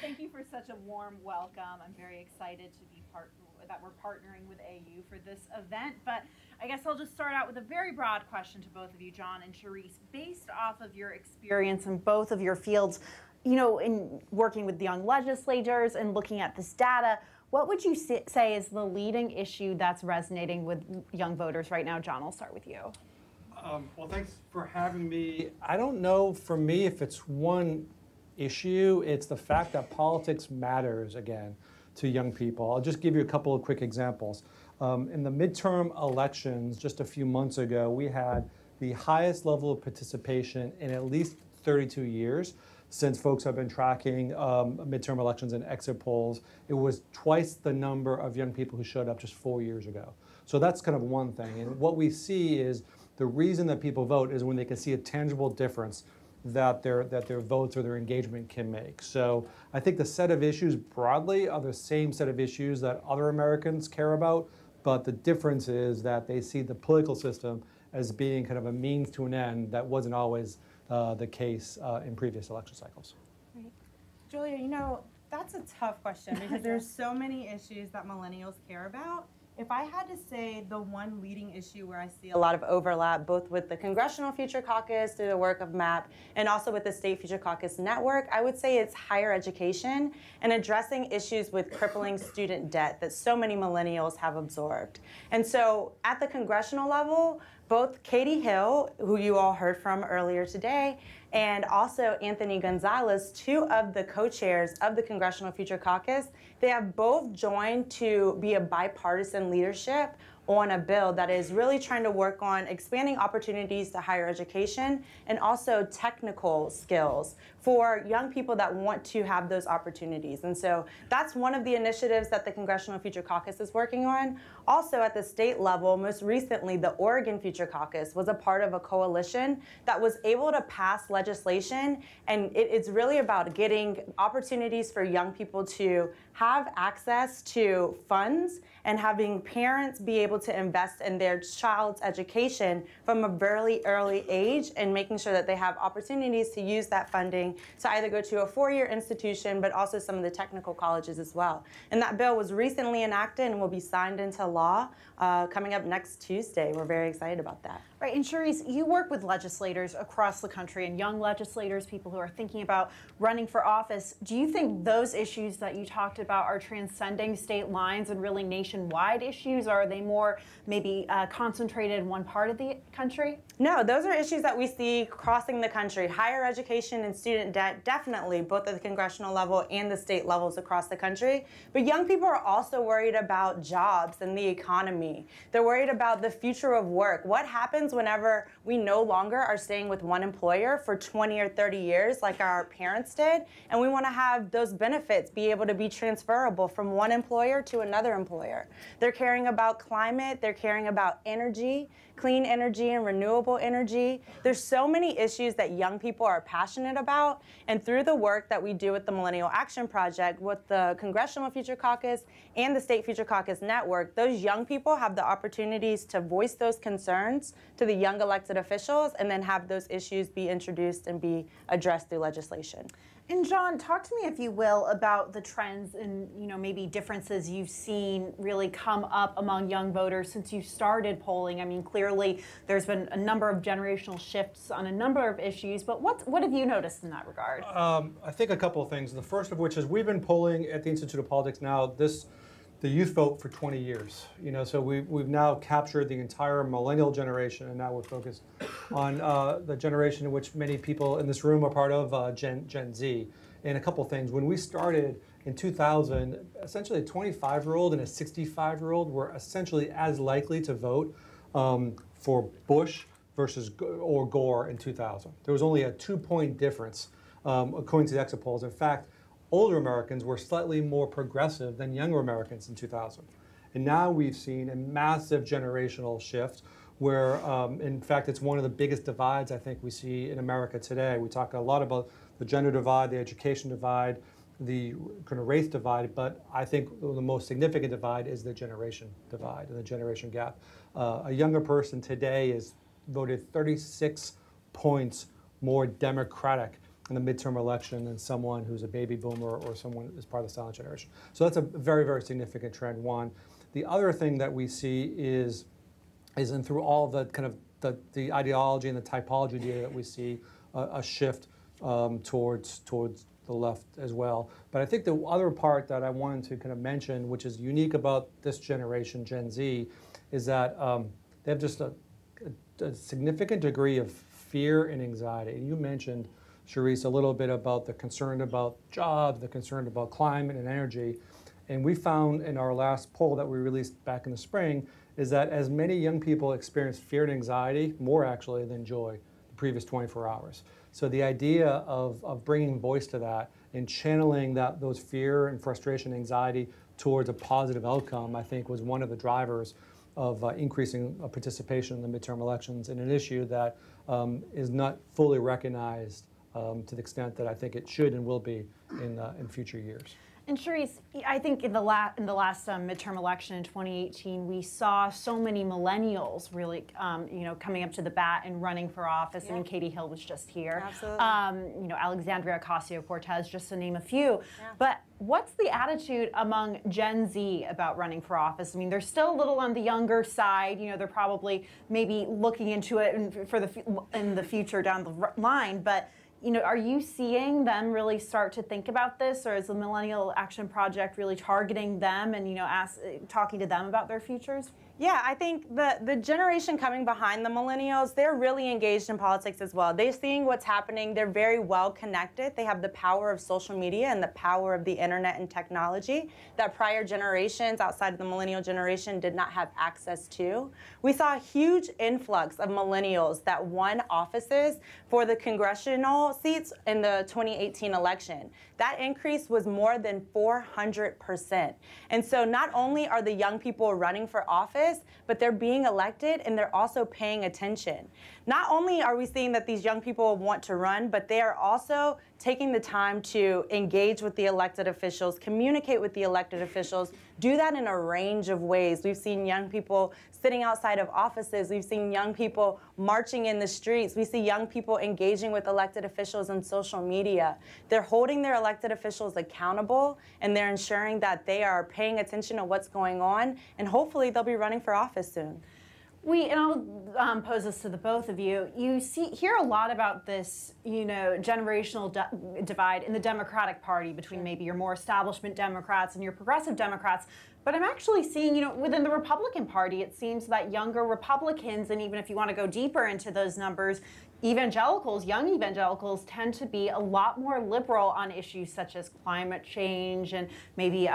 thank you for such a warm welcome. I'm very excited to be that we're partnering with AU for this event. But I guess I'll just start out with a very broad question to both of you, John and Cherisse. Based off of your experience in both of your fields, you know, in working with young legislators and looking at this data, what would you say is the leading issue that's resonating with young voters right now? John, I'll start with you. Well, thanks for having me. I don't know, for me, if it's one issue. It's the fact that politics matters, again, to young people. I'll just give you a couple of quick examples. In the midterm elections just a few months ago, we had the highest level of participation in at least 32 years since folks have been tracking midterm elections and exit polls. It was twice the number of young people who showed up just 4 years ago. So that's kind of one thing. And what we see is the reason that people vote is when they can see a tangible difference that their votes or their engagement can make. So I think the set of issues broadly are the same set of issues that other Americans care about, but the difference is that they see the political system as being kind of a means to an end that wasn't always the case in previous election cycles. Right. Julia, you know, that's a tough question because there's so many issues that millennials care about. If I had to say the one leading issue where I see a lot of overlap, both with the Congressional Future Caucus through the work of MAP and also with the State Future Caucus Network, I would say it's higher education and addressing issues with crippling student debt that so many millennials have absorbed. And so at the congressional level, both Katie Hill, who you all heard from earlier today, and also Anthony Gonzalez, two of the co-chairs of the Congressional Future Caucus, they have both joined to be a bipartisan leadership on a bill that is really trying to work on expanding opportunities to higher education and also technical skills for young people that want to have those opportunities. And so that's one of the initiatives that the Congressional Future Caucus is working on. Also at the state level, most recently, the Oregon Future Caucus was a part of a coalition that was able to pass legislation, and it's really about getting opportunities for young people to have access to funds and having parents be able to invest in their child's education from a very early age and making sure that they have opportunities to use that funding to either go to a four-year institution, but also some of the technical colleges as well. And that bill was recently enacted and will be signed into law coming up next Tuesday. We're very excited about that. Right, and Cherisse, you work with legislators across the country and young legislators, people who are thinking about running for office. Do you think those issues that you talked about are transcending state lines and really nationwide issues, or are they more maybe concentrated in one part of the country? No, those are issues that we see crossing the country. Higher education and student debt, definitely, both at the congressional level and the state levels across the country. But young people are also worried about jobs and the economy. They're worried about the future of work. What happens whenever we no longer are staying with one employer for 20 or 30 years like our parents did, and we want to have those benefits be able to be transferable from one employer to another employer. They're caring about climate, they're caring about energy, clean energy and renewable energy. There's so many issues that young people are passionate about, and through the work that we do with the Millennial Action Project, with the Congressional Future Caucus and the State Future Caucus Network, those young people have the opportunities to voice those concerns to the young elected officials and then have those issues be introduced and be addressed through legislation. And John, talk to me, if you will, about the trends and maybe differences you've seen really come up among young voters since you started polling. I mean, clearly there's been a number of generational shifts on a number of issues, but what have you noticed in that regard? I think a couple of things. The first of which is we've been polling at the Institute of Politics now the youth vote for 20 years. So we've now captured the entire millennial generation, and now we're focused on the generation in which many people in this room are part of, Gen Z. And a couple things. When we started in 2000, essentially a 25-year-old and a 65-year-old were essentially as likely to vote for Bush versus Gore in 2000. There was only a 2-point difference according to the exit polls. In fact, older Americans were slightly more progressive than younger Americans in 2000. And now we've seen a massive generational shift where, in fact, it's one of the biggest divides I think we see in America today. We talk a lot about the gender divide, the education divide, the kind of race divide, but I think the most significant divide is the generation divide and the generation gap. A younger person today is voted 36 points more Democratic in the midterm election than someone who's a baby boomer or someone who's part of the silent generation. So that's a very, very significant trend, one. The other thing that we see is in through all the kind of the ideology and the typology data that we see a shift towards the left as well. But I think the other part that I wanted to kind of mention, which is unique about this generation, Gen Z, is that they have just a significant degree of fear and anxiety. And you mentioned, Cherisse, a little bit about the concern about jobs, the concern about climate and energy. And we found in our last poll that we released back in the spring is that as many young people experience fear and anxiety, more actually than joy, the previous 24 hours. So the idea of bringing voice to that and channeling those fear and frustration, anxiety towards a positive outcome, I think was one of the drivers of increasing participation in the midterm elections in an issue that is not fully recognized to the extent that I think it should and will be in future years. And Cherisse, I think in the last midterm election in 2018, we saw so many millennials really, coming up to the bat and running for office. Yeah. I mean, Katie Hill was just here. Absolutely. Alexandria Ocasio-Cortez, just to name a few. Yeah. But what's the attitude among Gen Z about running for office? I mean, they're still a little on the younger side. They're probably maybe looking into it in the future down the line, but. Are you seeing them really start to think about this, or is the Millennial Action Project really targeting them and talking to them about their futures? Yeah, I think the generation coming behind the millennials, they're really engaged in politics as well. They're seeing what's happening. They're very well connected. They have the power of social media and the power of the internet and technology that prior generations outside of the millennial generation did not have access to. We saw a huge influx of millennials that won offices for the congressional seats in the 2018 election. That increase was more than 400%. And so not only are the young people running for office, but they're being elected and they're also paying attention. Not only are we seeing that these young people want to run, but they are also taking the time to engage with the elected officials, communicate with the elected officials, do that in a range of ways. We've seen young people sitting outside of offices. We've seen young people marching in the streets. We see young people engaging with elected officials on social media. They're holding their elected officials accountable, and they're ensuring that they are paying attention to what's going on, and hopefully they'll be running for office soon. And I'll pose this to the both of you. You hear a lot about this, generational divide in the Democratic Party between maybe your more establishment Democrats and your progressive Democrats. But I'm actually seeing, within the Republican Party, it seems that younger Republicans, and even if you want to go deeper into those numbers, young evangelicals tend to be a lot more liberal on issues such as climate change and maybe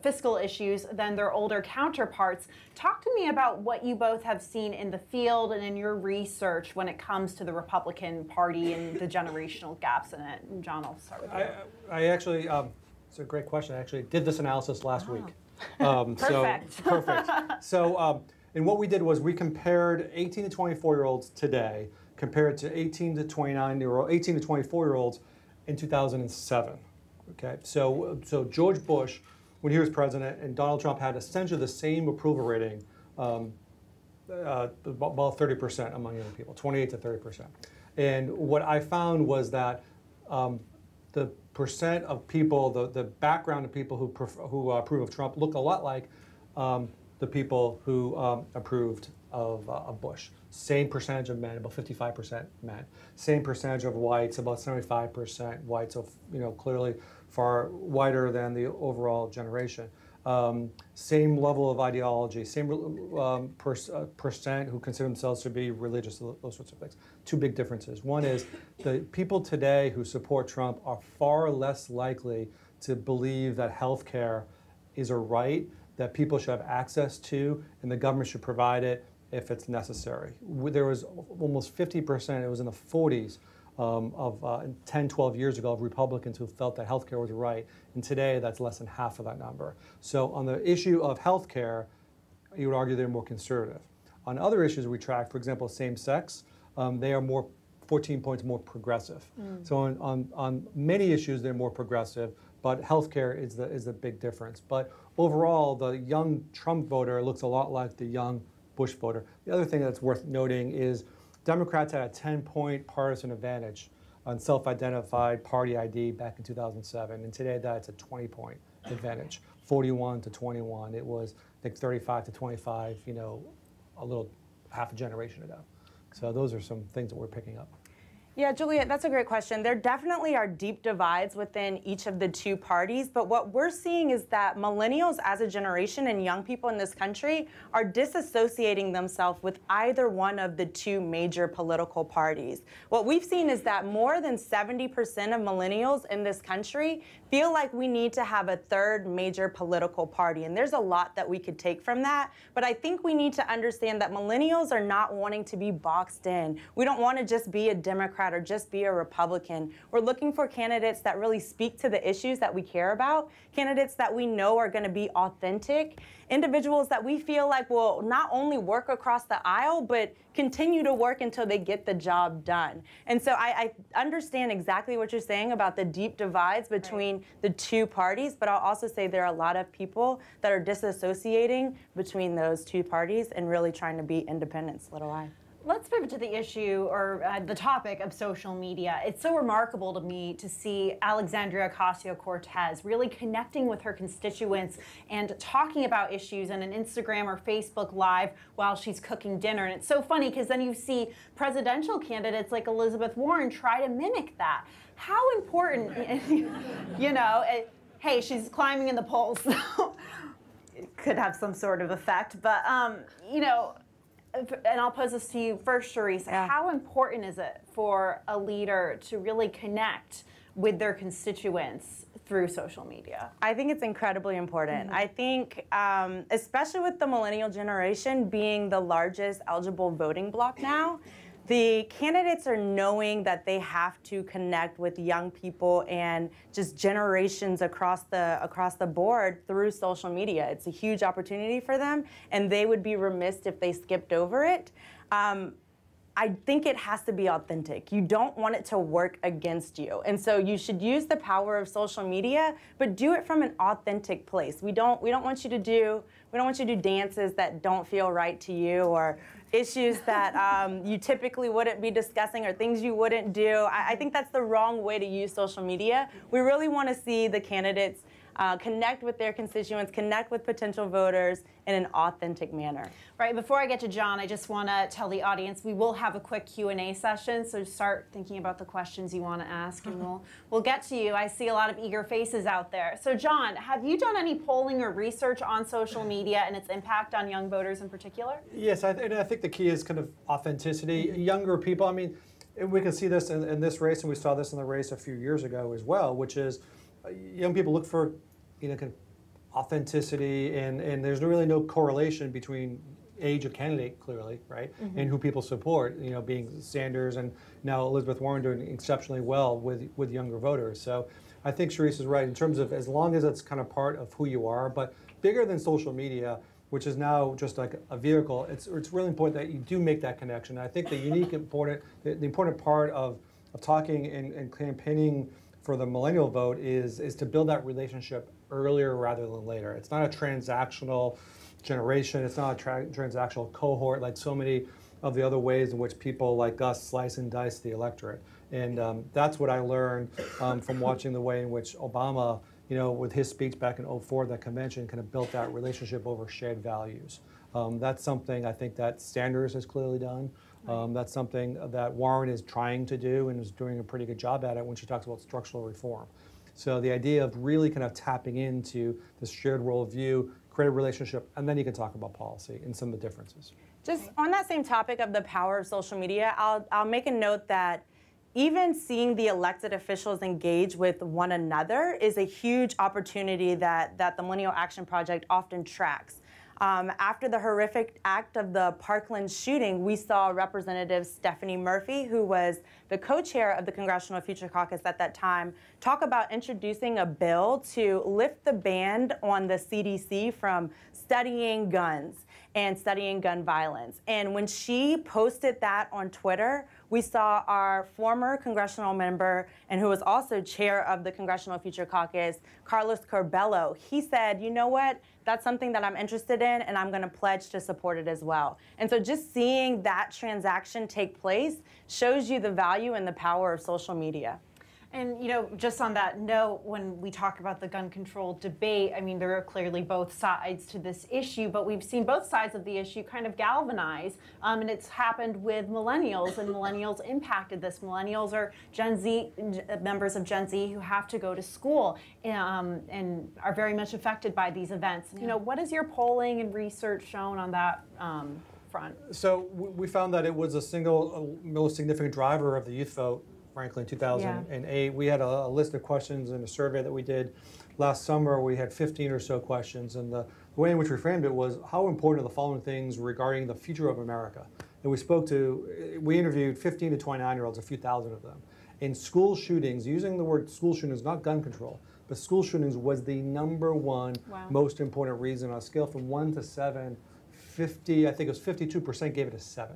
fiscal issues than their older counterparts. Talk to me about what you both have seen in the field and in your research when it comes to the Republican Party and the generational gaps in it. And John, I'll start with you. I actually, it's a great question. I actually did this analysis last week. Perfect. Perfect. So, and what we did was we compared 18 to 24-year-olds today compared to 18 to 24-year-olds in 2007. Okay, so George Bush, when he was president, and Donald Trump had essentially the same approval rating, about 30% among young people, 28 to 30%. And what I found was that the percent of people, the background of people who approve of Trump look a lot like the people who approved of Bush. Same percentage of men, about 55% men. Same percentage of whites, about 75% white, so clearly far wider than the overall generation. Same level of ideology, same percent who consider themselves to be religious, those sorts of things. Two big differences. One is the people today who support Trump are far less likely to believe that health care is a right that people should have access to and the government should provide it if it's necessary. There was almost 50%, it was in the 40s, of 10, 12 years ago of Republicans who felt that health care was right. And today, that's less than half of that number. So on the issue of health care, you would argue they're more conservative. On other issues we track, for example, same-sex, they are 14 points more progressive. So on many issues, they're more progressive, but health care is the big difference. But overall, the young Trump voter looks a lot like the young Bush voter. The other thing that's worth noting is Democrats had a 10-point partisan advantage on self-identified party ID back in 2007, and today that's a 20-point advantage, 41 to 21. It was, I think, 35 to 25, you know, a little half a generation ago. So those are some things that we're picking up. Yeah, Juliet, that's a great question. There definitely are deep divides within each of the two parties, but what we're seeing is that millennials as a generation and young people in this country are disassociating themselves with either one of the two major political parties. What we've seen is that more than 70% of millennials in this country feel like we need to have a third major political party, and there's a lot that we could take from that, but I think we need to understand that millennials are not wanting to be boxed in. We don't want to just be a Democrat or just be a Republican. We're looking for candidates that really speak to the issues that we care about, candidates that we know are going to be authentic, individuals that we feel like will not only work across the aisle, but continue to work until they get the job done. And so I understand exactly what you're saying about the deep divides between the two parties, but I'll also say there are a lot of people that are disassociating between those two parties and really trying to be independents, little I. Let's pivot to the issue or the topic of social media. It's so remarkable to me to see Alexandria Ocasio-Cortez really connecting with her constituents and talking about issues in an Instagram or Facebook Live while she's cooking dinner. And it's so funny because then you see presidential candidates like Elizabeth Warren try to mimic that. How important, you know, hey, she's climbing in the polls, so it could have some sort of effect, but, you know, and I'll pose this to you first, Cherisse. Yeah. How important is it for a leader to really connect with their constituents through social media? I think it's incredibly important. I think, especially with the millennial generation being the largest eligible voting bloc now, the candidates are knowing that they have to connect with young people and just generations across the board through social media. It's a huge opportunity for them, and they would be remiss if they skipped over it. I think it has to be authentic. You don't want it to work against you. And so you should use the power of social media, but do it from an authentic place. We don't want you to do dances that don't feel right to you, or issues that you typically wouldn't be discussing, or things you wouldn't do. I think that's the wrong way to use social media. We really want to see the candidates connect with their constituents, connect with potential voters in an authentic manner. Right, before I get to John, I just want to tell the audience we will have a quick Q&A session, so start thinking about the questions you want to ask, and we'll get to you. I see a lot of eager faces out there. So John, have you done any polling or research on social media and its impact on young voters in particular? Yes, and I think the key is kind of authenticity. Younger people, I mean, we can see this in this race, and we saw this in the race a few years ago as well, which is young people look for, you know, kind of authenticity, and there's really no correlation between age of candidate, clearly, right, and who people support, you know, being Sanders and now Elizabeth Warren doing exceptionally well with younger voters. So I think Cherisse is right in terms of as long as it's kind of part of who you are, but bigger than social media, which is now just like a vehicle, it's really important that you do make that connection. I think the important part of talking and campaigning for the millennial vote is to build that relationship earlier rather than later. It's not a transactional generation. It's not a transactional cohort like so many of the other ways in which people like us slice and dice the electorate. And that's what I learned from watching the way in which Obama, you know, with his speech back in 2004 at that convention, kind of built that relationship over shared values. That's something I think that Sanders has clearly done. That's something that Warren is trying to do and is doing a pretty good job at it when she talks about structural reform. So the idea of really kind of tapping into this shared worldview, create a relationship, and then you can talk about policy and some of the differences. Just on that same topic of the power of social media, I'll make a note that even seeing the elected officials engage with one another is a huge opportunity that the Millennial Action Project often tracks. After the horrific act of the Parkland shooting, we saw Representative Stephanie Murphy, who was the co-chair of the Congressional Future Caucus at that time, talk about introducing a bill to lift the ban on the CDC from studying guns. and studying gun violence. And when she posted that on Twitter, we saw our former congressional member and who was also chair of the Congressional Future Caucus, Carlos Curbelo. He said, you know what, that's something that I'm interested in and I'm gonna pledge to support it as well. And so just seeing that transaction take place shows you the value and the power of social media. And, you know, just on that note, when we talk about the gun control debate, I mean, there are clearly both sides to this issue, but we've seen both sides of the issue kind of galvanize, and it's happened with millennials, and millennials impacted this. Millennials are Gen Z, members of Gen Z who have to go to school and are very much affected by these events. Yeah. You know, what has your polling and research shown on that front? So we found that it was a single most significant driver of the youth vote. Frankly, in 2008, we had a list of questions in a survey that we did last summer. We had 15 or so questions, and the way in which we framed it was, how important are the following things regarding the future of America? And we interviewed 15 to 29-year-olds, a few thousand of them. In school shootings, using the word school shootings, not gun control, but school shootings was the #1 most important reason. On a scale from 1 to 7, 50, I think it was 52% gave it a 7.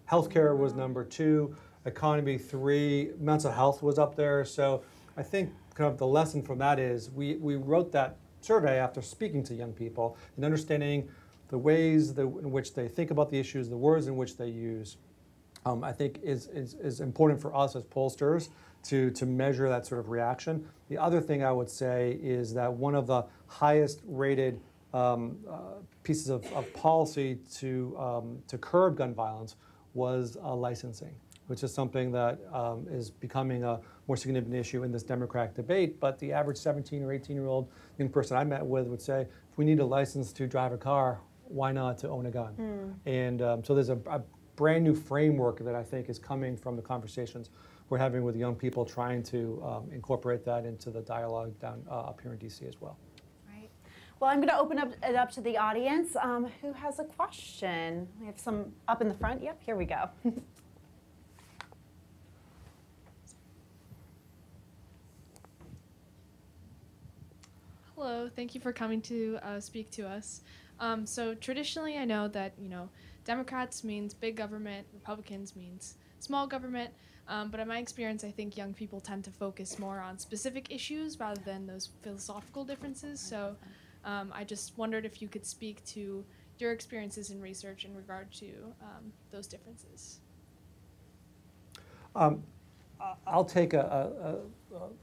Healthcare was #2. Economy 3, mental health was up there. So I think kind of the lesson from that is we wrote that survey after speaking to young people and understanding the ways in which they think about the issues, the words in which they use. I think is important for us as pollsters to measure that sort of reaction. The other thing I would say is that one of the highest rated pieces of policy to curb gun violence was licensing, which is something that is becoming a more significant issue in this Democratic debate. But the average 17 or 18-year-old young person I met with would say, if we need a license to drive a car, why not to own a gun? And so there's a brand new framework that I think is coming from the conversations we're having with young people, trying to incorporate that into the dialogue down up here in DC as well. Right. Well, I'm going to open it up to the audience. Who has a question? We have some up in the front. Yep, here we go. Hello, thank you for coming to speak to us. So traditionally, I know that, you know, Democrats means big government, Republicans means small government, but in my experience, I think young people tend to focus more on specific issues rather than those philosophical differences. So I just wondered if you could speak to your experiences in research in regard to those differences. I'll take a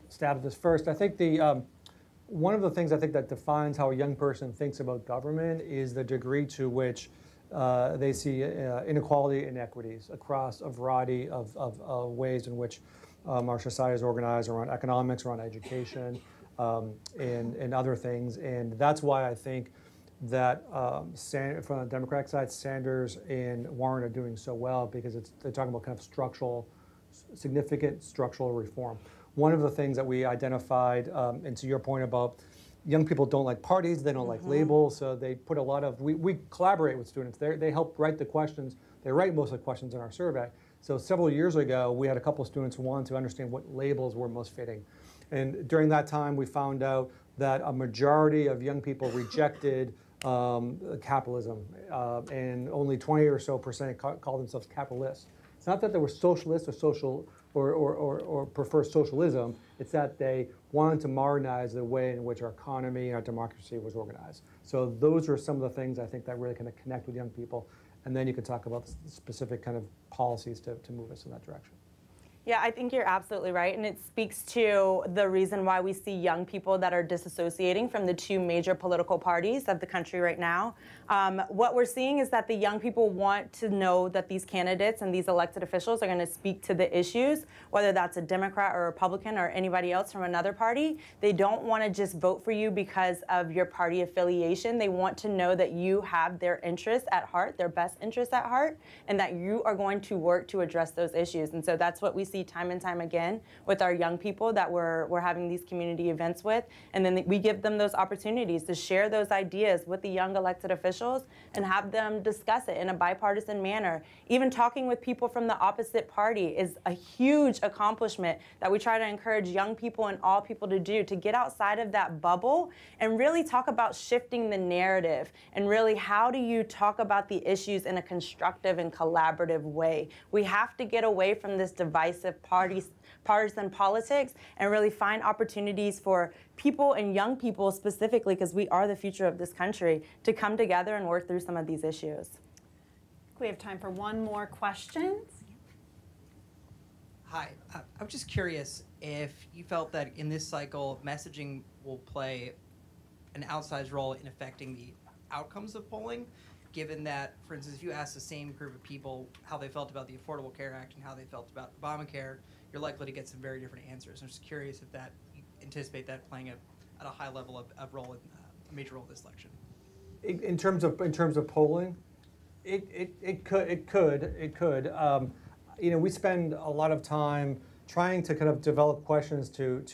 stab at this first. I think one of the things I think that defines how a young person thinks about government is the degree to which they see inequality and inequities across a variety of ways in which our society is organized around economics, around education, and other things. And that's why I think that from the Democratic side, Sanders and Warren are doing so well, because they're talking about kind of significant structural reform. One of the things that we identified, and to your point about young people don't like parties, they don't like labels, so they put a lot of, we collaborate with students. They help write the questions. They write most of the questions in our survey. So several years ago, we had a couple of students who wanted to understand what labels were most fitting. And during that time, we found out that a majority of young people rejected capitalism, and only 20 or so % called themselves capitalists. It's not that they were socialists or prefer socialism, it's that they wanted to modernize the way in which our economy and our democracy was organized. So those are some of the things I think that really kind of connect with young people. And then you can talk about the specific kind of policies to move us in that direction. Yeah, I think you're absolutely right, and it speaks to the reason why we see young people that are disassociating from the two major political parties of the country right now. What we're seeing is that the young people want to know that these candidates and these elected officials are going to speak to the issues, whether that's a Democrat or a Republican or anybody else from another party. They don't want to just vote for you because of your party affiliation. They want to know that you have their interests at heart, their best interests at heart, and that you are going to work to address those issues. And so that's what we see see time and time again with our young people that we're having these community events with. And then we give them those opportunities to share those ideas with the young elected officials and have them discuss it in a bipartisan manner. Even talking with people from the opposite party is a huge accomplishment that we try to encourage young people and all people to do, to get outside of that bubble and really talk about shifting the narrative and really how do you talk about the issues in a constructive and collaborative way. We have to get away from this divisive partisan politics and really find opportunities for people and young people specifically, because we are the future of this country, to come together and work through some of these issues. We have time for one more question. Hi, I'm just curious if you felt that in this cycle, messaging will play an outsized role in affecting the outcomes of polling, given that, for instance, if you ask the same group of people how they felt about the Affordable Care Act and how they felt about Obamacare, you're likely to get some very different answers. I'm just curious if that you anticipate that playing at a high level of role in a major role in this election. In terms of polling, it could. You know, we spend a lot of time trying to kind of develop questions to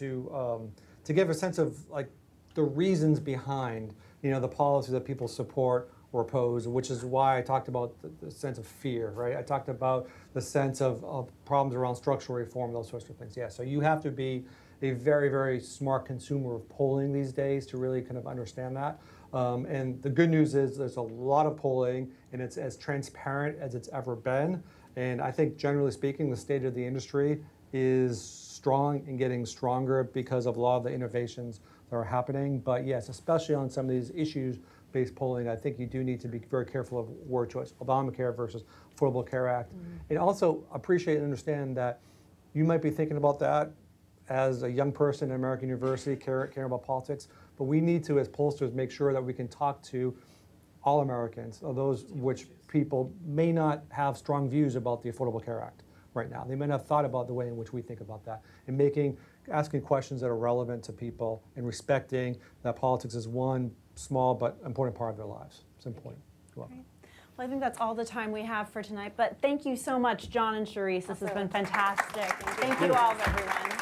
give a sense of like the reasons behind, you know, the policies that people support or oppose, which is why I talked about the sense of fear, right? I talked about the sense of problems around structural reform, those sorts of things. Yeah, so you have to be a very, very smart consumer of polling these days to really kind of understand that. And the good news is there's a lot of polling, and it's as transparent as it's ever been. And I think, generally speaking, the state of the industry is strong and getting stronger because of a lot of the innovations that are happening. But yes, especially on some of these issues-based polling, I think you do need to be very careful of word choice, Obamacare versus Affordable Care Act. And also appreciate and understand that you might be thinking about that as a young person in American University, caring about politics. But we need to, as pollsters, make sure that we can talk to all Americans, or those which people may not have strong views about the Affordable Care Act right now. They may not have thought about the way in which we think about that, and asking questions that are relevant to people and respecting that politics is one small but important part of their lives. It's important. You're welcome. Well, I think that's all the time we have for tonight, but thank you so much, John and Cherisse. This has been fantastic. Thank you all, everyone.